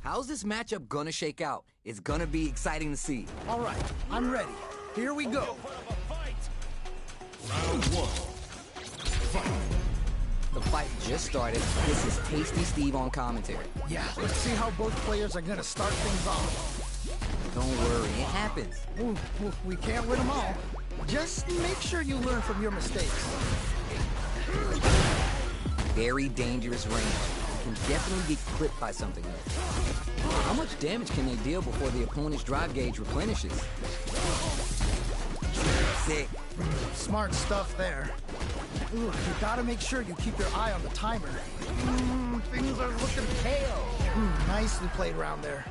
How's this matchup gonna shake out? It's gonna be exciting to see. All right, I'm ready. Here we go. Round one. Fight. The fight just started. This is Tasty Steve on commentary. Yeah, let's see how both players are gonna start things off. Don't worry, it happens. Ooh, we can't win them all. Just make sure you learn from your mistakes. Very dangerous range. You can definitely get clipped by something there. How much damage can they deal before the opponent's drive gauge replenishes? Sick. Smart stuff there. Ooh, you gotta make sure you keep your eye on the timer. Things are looking pale. Nicely played around there.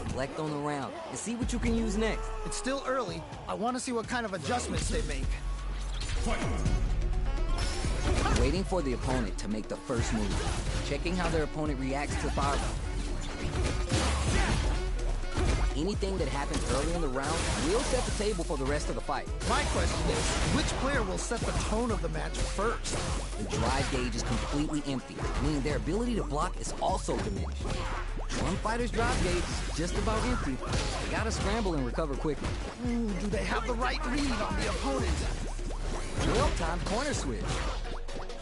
Reflect on the round and see what you can use next. It's still early. I want to see what kind of adjustments they make. Fight. Waiting for the opponent to make the first move. Checking how their opponent reacts to fireball. Anything that happens early in the round will set the table for the rest of the fight. My question is, which player will set the tone of the match first? The drive gauge is completely empty, meaning their ability to block is also diminished. One fighter's drive gauge is just about empty. They gotta scramble and recover quickly. Do they have the right read on the opponent? Well-timed corner switch.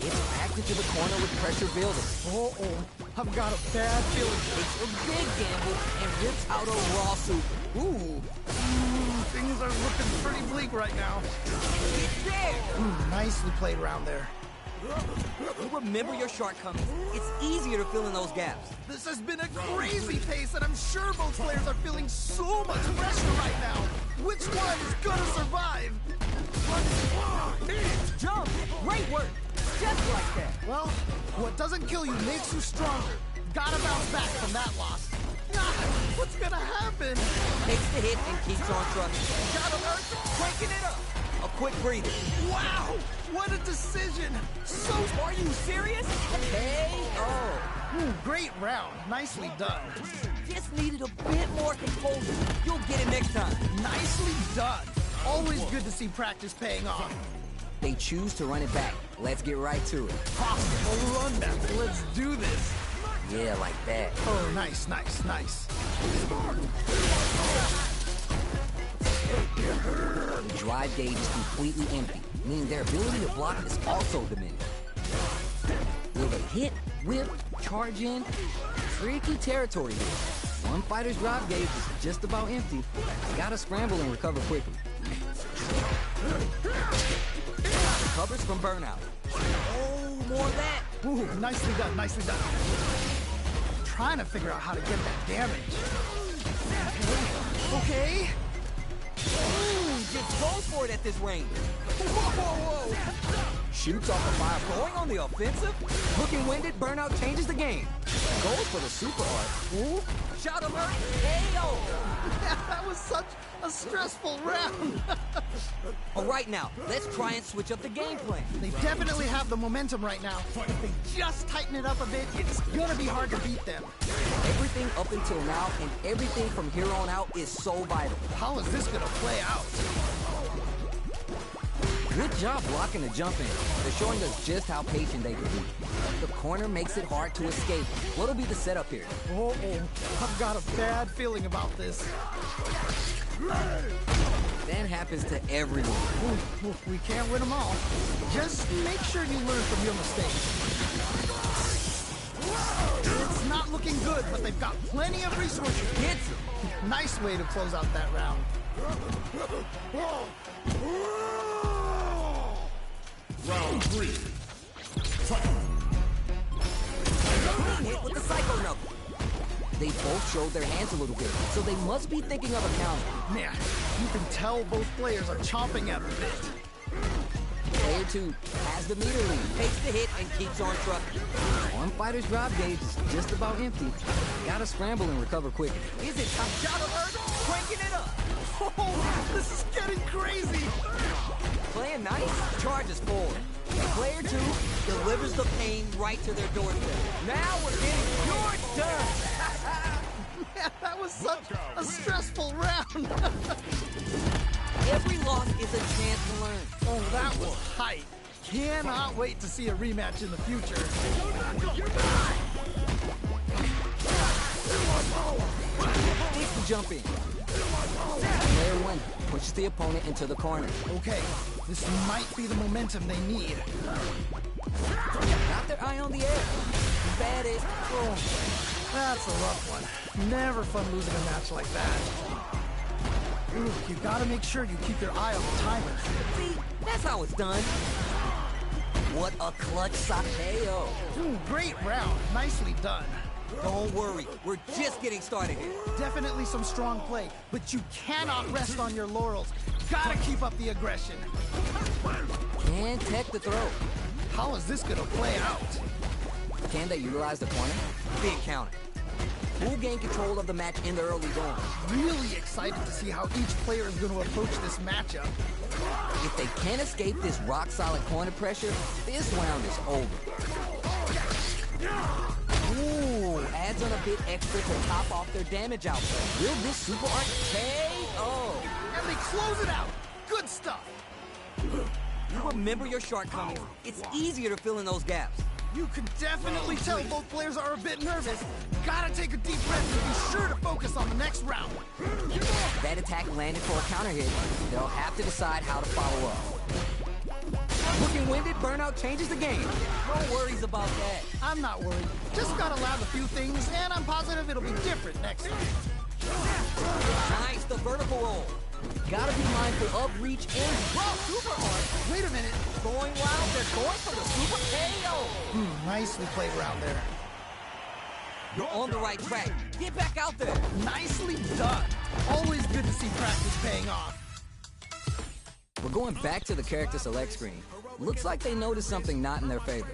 It's packed into the corner with pressure building. I've got a bad feeling. It's a big gamble and rips out a raw super. Ooh. Things are looking pretty bleak right now. It's there! Nicely played around there. You remember your shortcomings. It's easier to fill in those gaps. This has been a crazy pace, and I'm sure both players are feeling so much pressure right now. Which one is gonna survive? Jump! Great work! Just like that. Well, what doesn't kill you makes you stronger. Gotta bounce back from that loss. What's gonna happen? Takes the hit and keeps on trucking. Got alert, Cranking it up. A quick breather. Wow! What a decision! So, Are you serious? KO. Great round. Nicely done. Just needed a bit more composure. You'll get it next time. Nicely done. Always good to see practice paying off. They choose to run it back. Let's get right to it. Possible run back. Let's do this. Yeah, like that. Oh, nice. The drive gauge is completely empty, meaning their ability to block is also diminished. Will they hit, whip, charge in? Tricky territory here. One fighter's drive gauge is just about empty. Gotta scramble and recover quickly. Recovers from burnout. Oh, more of that. Ooh, nicely done. Trying to figure out how to get that damage. Okay. Just goes for it at this range. Whoa. Shoots off the fire, going on the offensive. Looking winded, burnout changes the game. Goes for the super art. Ooh. Shot alert. KO. That was such a stressful round. All right, now, let's try and switch up the game plan. They definitely have the momentum right now. If they just tighten it up a bit, it's gonna be hard to beat them. Everything up until now and everything from here on out is so vital. How is this gonna play out? Good job blocking the jump in. They're showing us just how patient they can be. The corner makes it hard to escape. What'll be the setup here? I've got a bad feeling about this. That happens to everyone. We can't win them all. Just make sure you learn from your mistakes. It's not looking good, but they've got plenty of resources. Hits him. Nice way to close out that round. Round three. Fight. Clean hit with the psycho knuckle. They both showed their hands a little bit, so they must be thinking of a counter. Man, you can tell both players are chomping at the bit. Player 2 has the meter lead, takes the hit, and keeps on trucking. One fighter's drive gauge is just about empty. Gotta scramble and recover quickly. Is it time? Shot alert! Cranking it up! Oh, this is getting crazy! Playing nice, charges forward. Player 2 delivers the pain right to their doorstep. Now we're getting your turn! Man, that was such a stressful round. Every loss is a chance to learn. Oh, that was hype. Cannot wait to see a rematch in the future. Takes the jump in. Player 1 pushes the opponent into the corner. Okay, this might be the momentum they need. Got their eye on the air. Bad it. Oh, that's a rough one. Never fun losing a match like that. Ooh, you gotta make sure you keep your eye on the timer. See, that's how it's done. What a clutch Sakeo. Ooh, great round. Nicely done. Don't worry, we're just getting started here. Definitely some strong play, but you cannot rest on your laurels. Gotta keep up the aggression. And tech the throw. How is this gonna play out? Can they utilize the corner? Big counter. Who'll gain control of the match in the early going? Really excited to see how each player is gonna approach this matchup. If they can't escape this rock-solid corner pressure, this round is over. Ooh, adds on a bit extra to top off their damage output. Will this super art KO? And they close it out. Good stuff. Remember your shortcomings. It's easier to fill in those gaps. You can definitely tell both players are a bit nervous. Gotta take a deep breath and be sure to focus on the next round. That attack landed for a counter hit. They'll have to decide how to follow up. Looking winded, burnout changes the game. No worries about that. I'm not worried. Just gotta land a few things, and I'm positive it'll be different next time. Nice, the vertical roll. Gotta be mindful of reach and super art. Wait a minute. Going wild, they're going for the super KO. Nicely played round there. You're on the right track. Get back out there. Nicely done. Always good to see practice paying off. We're going back to the character select screen. Looks like they noticed something not in their favor.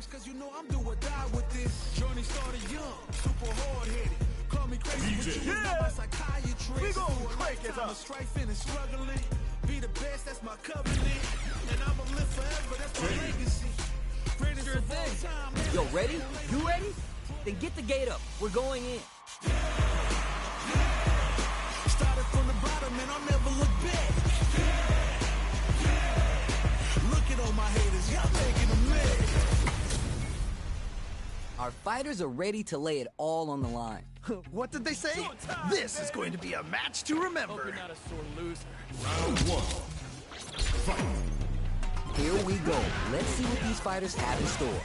DJ. Yeah! We gon' crank it up. Be the best, that's my covenant. And I'ma live forever, that's my legacy. Greatest of all time. Yo, ready? You ready? Then get the gate up. We're going in. Started from the bottom and I'll never look back. Look at all my haters, y'all making a mess. Our fighters are ready to lay it all on the line. What did they say? This is going to be a match to remember. Not a sore loser. Round 1. Fight. Here we go. Let's see what these fighters have in store.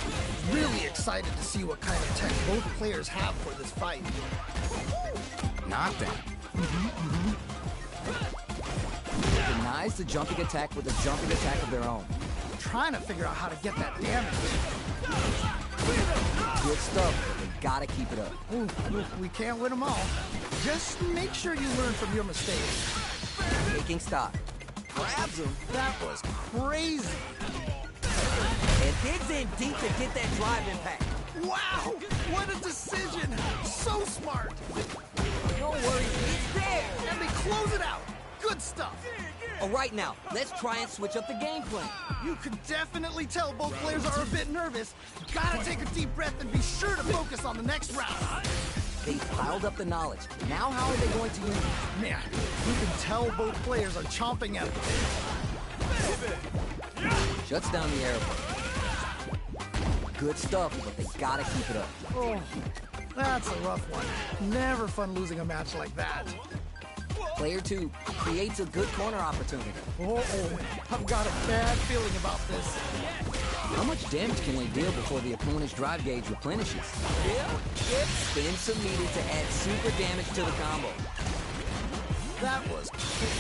Really excited to see what kind of tech both players have for this fight. Knockdown. Denies the jumping attack with a jumping attack of their own. Trying to figure out how to get that damage. Good stuff, but they gotta keep it up. Ooh, we can't win them all. Just make sure you learn from your mistakes. Taking stock. Grabs him. That was crazy. And digs in deep to get that drive impact. Wow, what a decision. So smart. No worries, it's there. And they close it out. Good stuff. All right, now, let's try and switch up the game plan. You can definitely tell both players are a bit nervous. Gotta take a deep breath and be sure to focus on the next round. They've piled up the knowledge. Now how are they going to use it? Man, you can tell both players are chomping at the bit. Shuts down the air. Good stuff, but they gotta keep it up. Oh, that's a rough one. Never fun losing a match like that. Player 2 creates a good corner opportunity. Uh-oh, I've got a bad feeling about this. How much damage can they deal before the opponent's drive gauge replenishes? Spend some meter to add super damage to the combo. That was...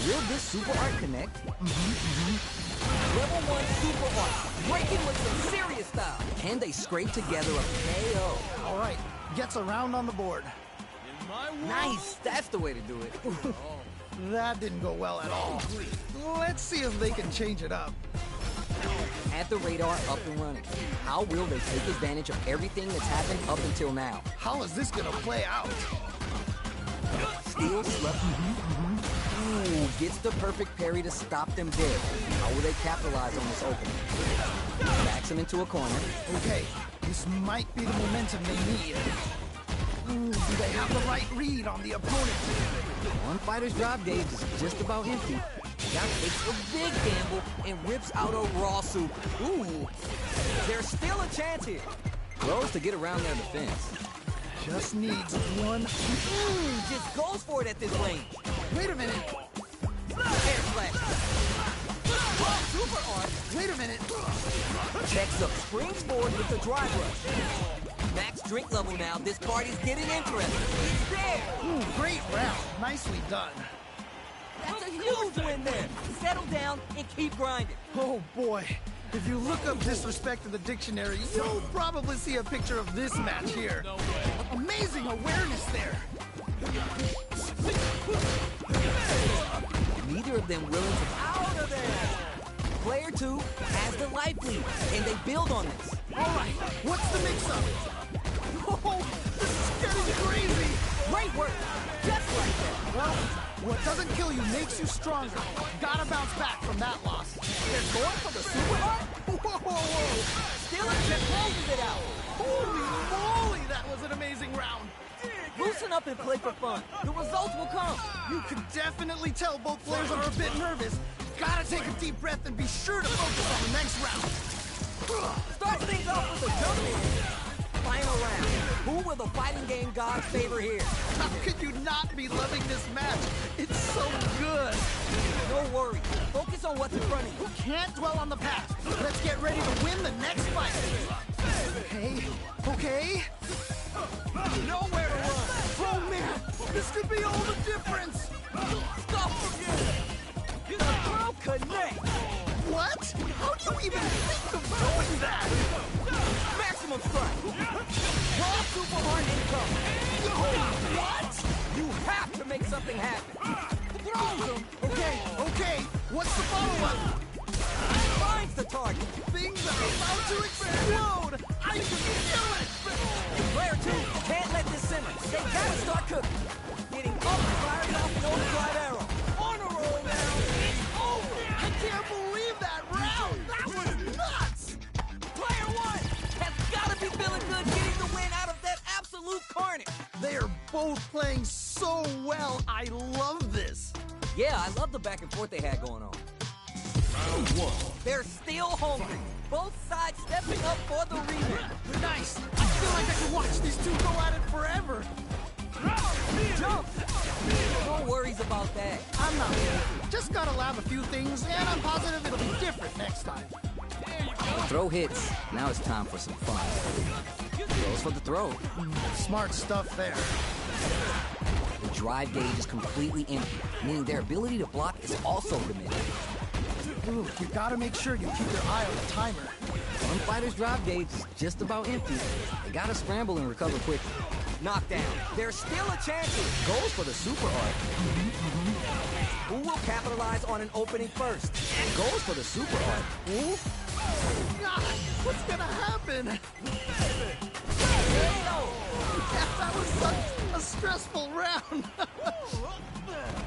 Will this super art connect? Level 1 super art, breaking with some serious style. Can they scrape together a KO? All right, gets a round on the board. Nice, that's the way to do it. That didn't go well at all. Let's see if they can change it up. At the radar up and running. How will they take advantage of everything that's happened up until now? How is this gonna play out? Steal slept. Ooh, gets the perfect parry to stop them dead. How will they capitalize on this opening? Backs them into a corner. Okay, this might be the momentum they need. Ooh, do they have the right read on the opponent? One fighter's drive gauge is just about empty. Now takes a big gamble and rips out a raw super. Ooh, there's still a chance here. Throws to get around their defense. Just needs one. Just goes for it at this range. Wait a minute. Air flash. Super art. Wait a minute. Checks up, springs forward with the drive rush. Max drink level now. This party's getting interesting. He's there. Great round. Nicely done. That's a huge win there. Settle down and keep grinding. Oh boy. If you look up disrespect in the dictionary, you'll probably see a picture of this match here. Amazing awareness there. Neither of them willing to out of there. Player 2 has the life lead, and they build on this. All right, what's the mix-up? Oh, this is getting crazy. Great work. Just like that. Well, what doesn't kill you makes you stronger. Gotta bounce back from that loss. They're going for the super art? Whoa. Still a chip closes it out. Holy moly, that was an amazing round. Loosen up and play for fun. The results will come. You can definitely tell both players are a bit nervous. Gotta take a deep breath and be sure to focus on the next round. Start things off with a jump in. Final round. Who will the fighting game gods favor here? How could you not be loving this match? It's so good. No worry. Focus on what's in front of you. Can't dwell on the past. Let's get ready to win the next fight. Okay. Nowhere to run. Oh man, this could be all the difference. Stop again. The throw connect. What? How do you even think of doing that? Maximum strike. Raw super hard income. What? You have to make something happen. Throws him. Okay. What's the follow-up? Finds the target. Things are about to explode. I can feel it. Player 2 can't let this simmer. They gotta start cooking. Getting up, fired off the overdrive arrow. On a roll now. It's over. I can't believe that round. That was nuts. Player 1 has gotta be feeling good getting the win out of that absolute carnage. They are both playing so well. I love this. Yeah, I love the back and forth they had going on. Round 1. They're still hungry. Both sides stepping up for the rematch. Nice. I feel like I could watch these two go at it forever. Jump! No worries about that. I'm not worried. Just gotta lab a few things, and I'm positive it'll be different next time. The throw hits. Now it's time for some fun. Goes for the throw. Smart stuff there. The drive gauge is completely empty, meaning their ability to block is also diminished. Ooh, you gotta make sure you keep your eye on the timer. One fighter's drive gauge is just about empty. They gotta scramble and recover quickly. Knockdown. There's still a chance here. Goes for the super art. Who will capitalize on an opening first? Goes for the super art. Who? God, what's gonna happen? That was such a stressful round.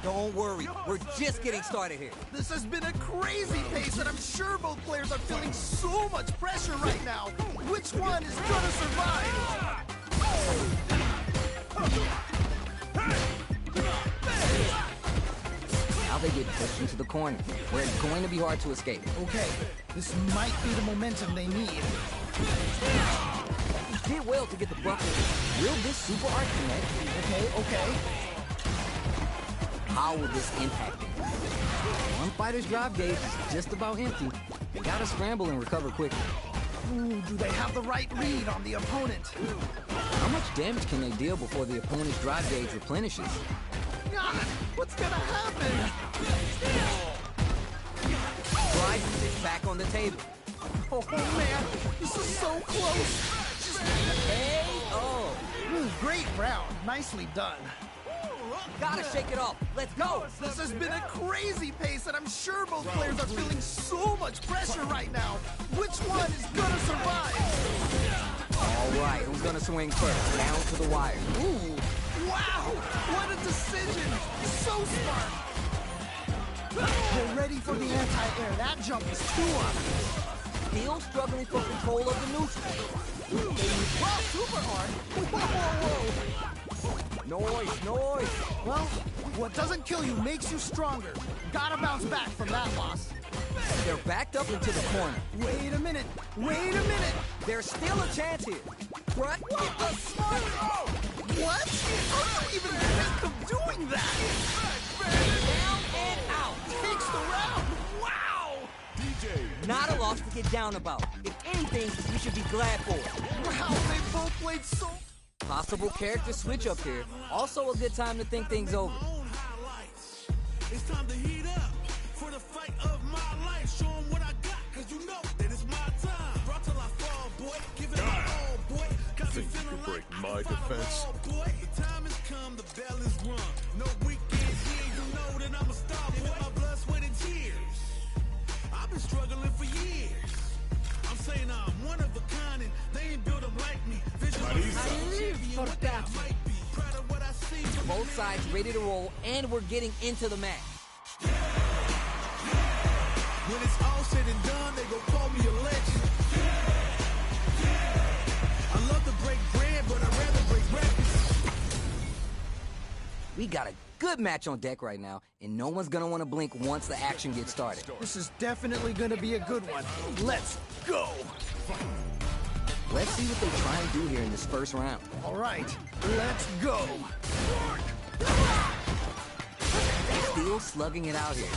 Don't worry. We're just getting started here. This has been a crazy pace, and I'm sure both players are feeling so much pressure right now. Which one is gonna survive? Now they get pushed into the corner, where it's going to be hard to escape. Okay, this might be the momentum they need. He did well to get the bucket. Will this super art connect? Okay. How will this impact them? One fighter's drive gauge is just about empty. They gotta scramble and recover quickly. Ooh, do they have the right read on the opponent? How much damage can they deal before the opponent's drive gauge replenishes? God, what's gonna happen? Drive is back on the table. Oh man, this is so close. Hey, oh. Ooh, great round. Nicely done. Gotta shake it off. Let's go. This has been a crazy pace, and I'm sure both players are feeling so much pressure right now. Which one is gonna survive? All right, who's gonna swing first? Down to the wire. Ooh, wow, what a decision. So smart. They're ready for the anti-air. That jump is too obvious. Still struggling for control of the neutral. Wow, super hard. Whoa. Noise. Well, what doesn't kill you makes you stronger. Gotta bounce back from that loss. They're backed up into the corner. Wait a minute. Wait a minute. There's still a chance here. Right? What a smart throw! What? How do you even think of doing that? Down and out. Takes the round. Wow! DJ. Not a loss to get down about. If anything, you should be glad for it. Wow, they both played so... Possible character switch up here. Also a good time to think things over. It's time to heat up for the fight of my life. Show 'em what I got, cause you know that it's my time. Brought till I fall, boy. Give it my all, boy. Got me Think you feeling could break like my if I defense? fall, boy. The time has come, the bell is rung. No weekend here, you know that I'm a star, boy. My blood, sweat, and tears. I've been struggling for years. I'm saying I'm one of a kind, and they ain't built them like me. Vision proud of what I see. Both sides ready to roll, and we're getting into the match. When it's all said and done, they gon' call me a legend. I love to break bread, but I'd rather break records. We got a good match on deck right now, and no one's gonna want to blink once the action gets started. This is definitely gonna be a good one. Let's go! Let's see what they try and do here in this first round. All right, let's go! Still slugging it out here.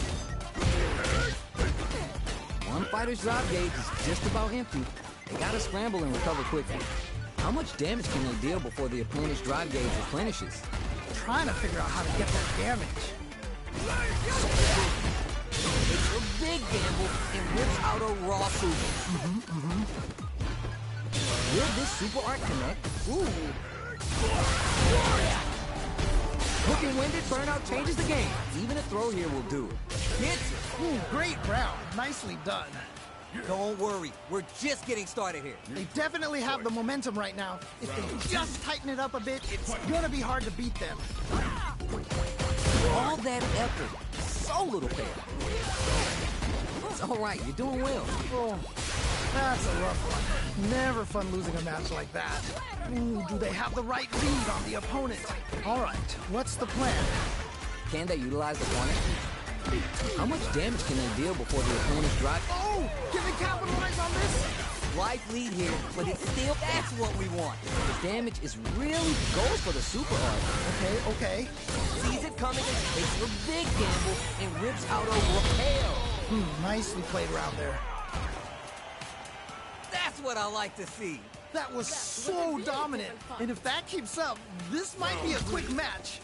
One fighter's drive gauge is just about empty. They gotta scramble and recover quickly. How much damage can they deal before the opponent's drive gauge replenishes? Trying to figure out how to get that damage. It's a big gamble and rips out a raw super. Will this super art connect? Ooh. Looking winded, burnout changes the game. Even a throw here will do it. Hits it. Ooh, great round. Nicely done. Don't worry, we're just getting started here. They definitely have the momentum right now. If they just tighten it up a bit, it's gonna be hard to beat them. All that effort, so little pay. It's all right, you're doing well. Oh, that's a rough one. Never fun losing a match like that. Ooh, do they have the right read on the opponent? All right, what's the plan? Can they utilize the corner? How much damage can they deal before the opponent's drive? Oh, can they capitalize on this? Slight lead here, but it's still, that's what we want. The damage is really goes for the super art. Okay. Sees it coming and takes a big gamble and rips out a rappel. Nicely played around there. That's what I like to see. That was so dominant. And if that keeps up, this might be a quick match.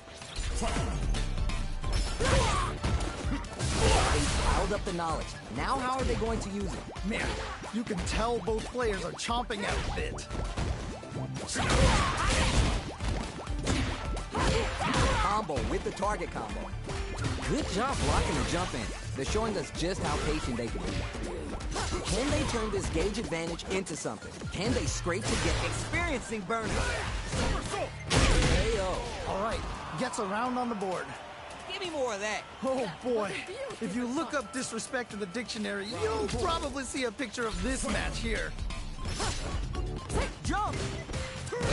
They piled up the knowledge. Now how are they going to use it? Man, you can tell both players are chomping at a bit. Combo with the target combo. Good job blocking the jump in. They're showing us just how patient they can be. Can they turn this gauge advantage into something? Can they scrape to get experiencing burnout? KO. All right, gets a round on the board. Give me more of that. Oh boy, if you look up disrespect in the dictionary, you'll probably see a picture of this match here. Jump!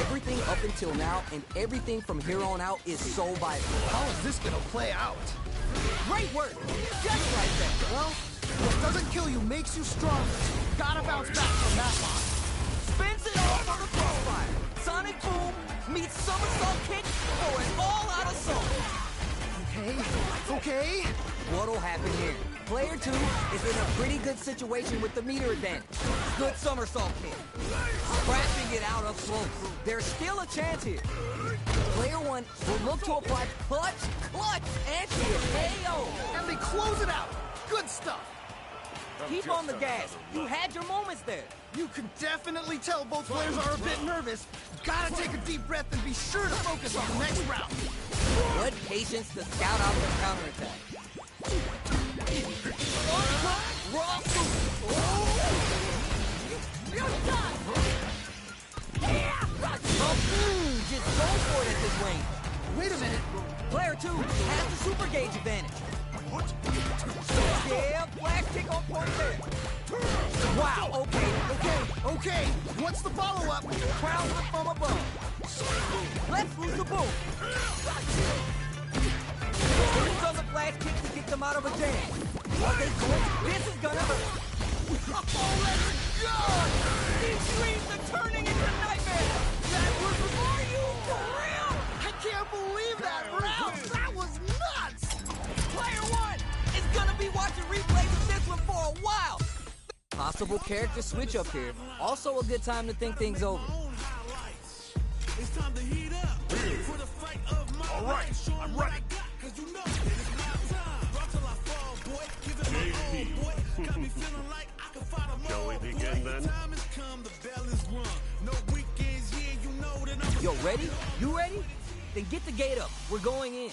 Everything up until now and everything from here on out is so vital. How is this gonna play out? Great work! Just like that. Well, what doesn't kill you makes you stronger. Gotta bounce back from that loss. Spins it off on the crossfire. Sonic boom meets somersault kick for an all-out assault. Okay. What'll happen here? Player 2 is in a pretty good situation with the meter advantage. Good somersault kick. Scratching it out up close. There's still a chance here. Player 1 will look to apply clutch, and she is KO. And they close it out. Good stuff. Keep on the gas. You had your moments there. You can definitely tell both players are a bit nervous. Gotta take a deep breath and be sure to focus on the next round. Good patience to scout out the counterattack. Raw just go for it at this range. Wait a minute. Player 2 has the super gauge advantage. Yeah, flash kick on point there. Wow, Okay. What's the follow-up? Crown whip from above. Let's lose the boom. He's on the flash kick to get them out of a jam. Are they going? This is gonna hurt. Oh, let's go! These dreams are turning into nightmares. That was for you, for real! I can't believe that, Ralph! That was nuts! Player one is gonna be watching replays of this one for a while. Possible character switch up here. Also a good time to think things over. It's time to heat up for the fight of my All right, I'm ready. Cause you know it's my time. Rock till I fall, boy. Give it my all, boy. Got me feeling like I can fight them Shall all, we boy. begin then? Time has come, the bell is rung. No weekends, yeah, you know that I'm Yo, ready? You ready? Then get the gate up. We're going in.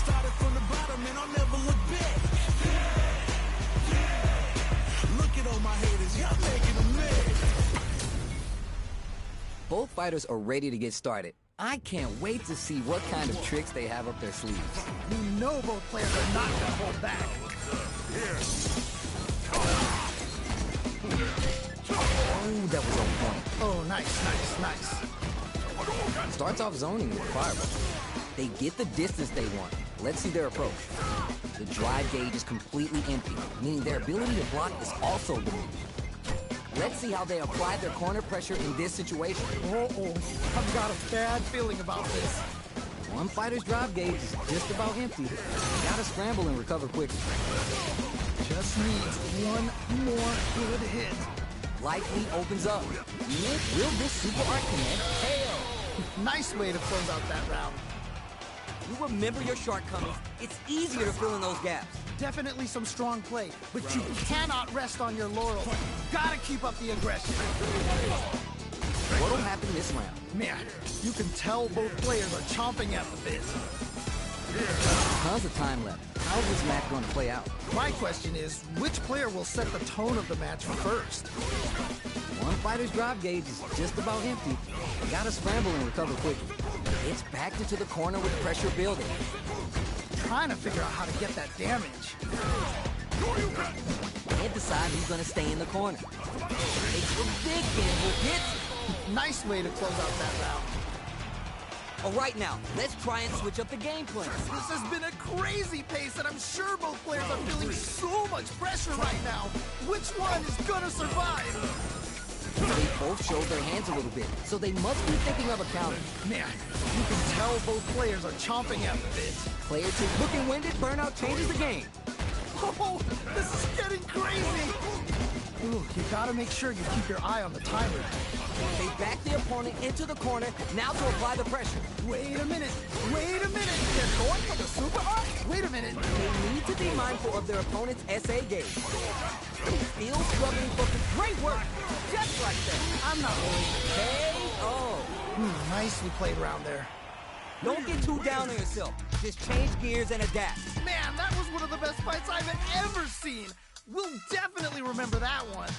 started from the bottom and I'll never look back. Look at all my haters, y'all making them mad. Both fighters are ready to get started. I can't wait to see what kind of tricks they have up their sleeves. You know both players are not gonna hold back. Oh, that was on point. Oh, nice, nice, nice. Starts off zoning with a fireball. They get the distance they want. Let's see their approach. The drive gauge is completely empty, meaning their ability to block is also diminished. Let's see how they apply their corner pressure in this situation. Uh-oh, I've got a bad feeling about this. One fighter's drive gauge is just about empty. Gotta scramble and recover quickly. Just needs one more good hit. Life lead opens up. Will this super art connect? Hell! Nice way to close out that round. You remember your shortcomings. It's easier to fill in those gaps. Definitely some strong play, but you cannot rest on your laurels. Gotta keep up the aggression. What'll happen this round? Man, you can tell both players are chomping at the bit. Tons of time left. How's this match going to play out? My question is, which player will set the tone of the match first? One fighter's drive gauge is just about empty. Gotta scramble and recover quickly. It's backed into the corner with pressure building. Trying to figure out how to get that damage. Can't decide who's gonna stay in the corner. Takes a big gamble, hits it. Nice way to close out that round. All right now, let's try and switch up the game plan. This has been a crazy pace, and I'm sure both players are feeling so much pressure right now. Which one is gonna survive? They both showed their hands a little bit, so they must be thinking of a counter. Man, you can tell both players are chomping at the bit. Player 2 looking winded, burnout changes the game. Oh, this is getting crazy. Ooh, you gotta make sure you keep your eye on the timer. They back the opponent into the corner, now to apply the pressure. Wait a minute, wait a minute. They're going for the super arc? Wait a minute. They need to be mindful of their opponent's SA gauge. Still struggling for great work, just like that. I'm not worried. KO. Nicely played around there. Don't get too down on yourself. Just change gears and adapt. Man, that was one of the best fights I've ever seen. We'll definitely remember that one.